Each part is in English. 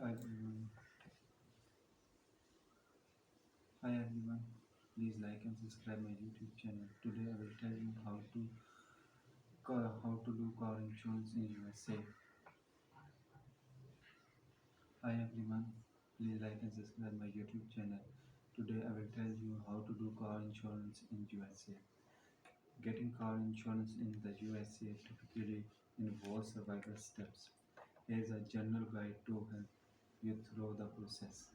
Hi everyone. Hi everyone. Please like and subscribe my YouTube channel. Today I will tell you how to do car insurance in USA. Hi everyone. Please like and subscribe my YouTube channel. Today I will tell you how to do car insurance in USA. Getting car insurance in the USA typically involves several steps. Here is a general guide to help you through the process.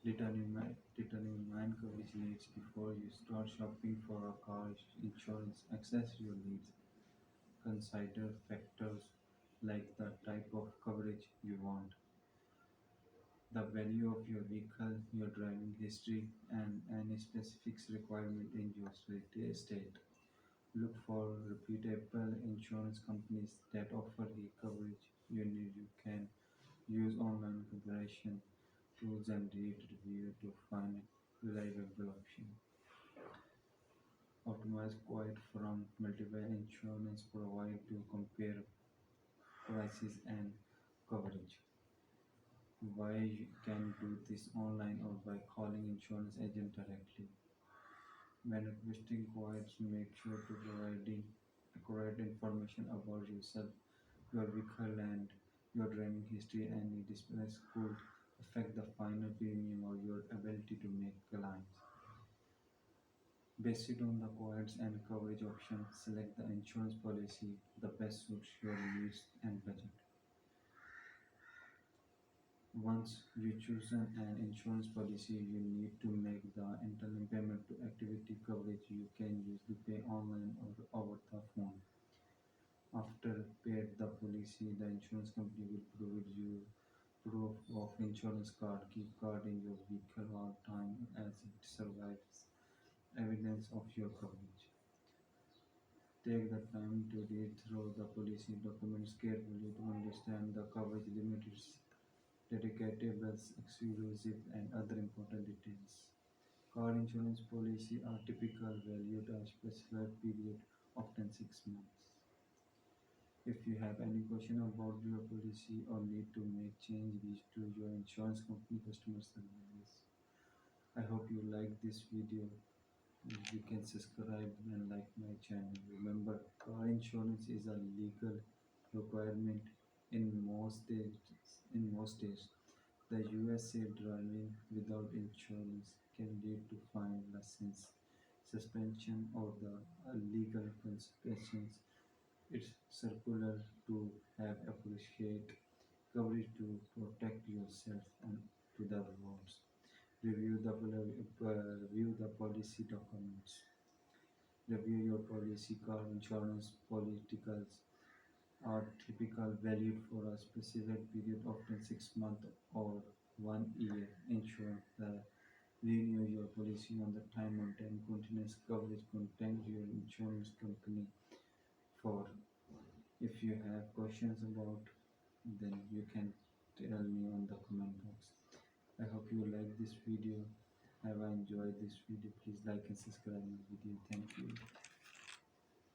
Determine coverage needs before you start shopping for a car insurance. Assess your needs. Consider factors like the type of coverage you want, the value of your vehicle, your driving history, and any specifics requirement in your state. Look for reputable insurance companies that offer the coverage you need. You can use online comparison tools and read reviews to find reliable option. Optimize quote from multiple insurance providers to compare prices and coverage. Why you can do this online or by calling insurance agent directly. When requesting quotes, make sure to providing accurate information about yourself, your vehicle, and your driving history. Any displays could affect the final premium or your ability to make claims. Based on the quotes and coverage options, select the insurance policy that best suits your needs and budget. Once you choose an insurance policy, you need to make the internal payment to activity coverage. You can usually pay online or over the phone. After paid the policy, the insurance company will provide you proof of insurance card. Keep card in your vehicle all time as it survives evidence of your coverage. Take the time to read through the policy documents carefully to understand the coverage limits, deductibles, exclusive, and other important details. Car insurance policy are typically valued a specified period, often 6 months. If you have any question about your policy or need to make change, reach to your insurance company customer service. I hope you like this video. You can subscribe and like my channel. Remember, car insurance is a legal requirement in most states. The USA driving without insurance can lead to fine, license suspension, or the legal consequences. It's circular to have appreciate coverage to protect yourself and to the roads. Review the policy documents. Review your policy. Car insurance politicals are typically valued for a specific period, often 6 months or 1 year. Ensure that renew your policy on the time on time. Continuous coverage. Contact your insurance company for. If you have questions about, then you can tell me on the comment box. I hope you like this video. Have I enjoyed this video? Please like and subscribe my video. Thank you.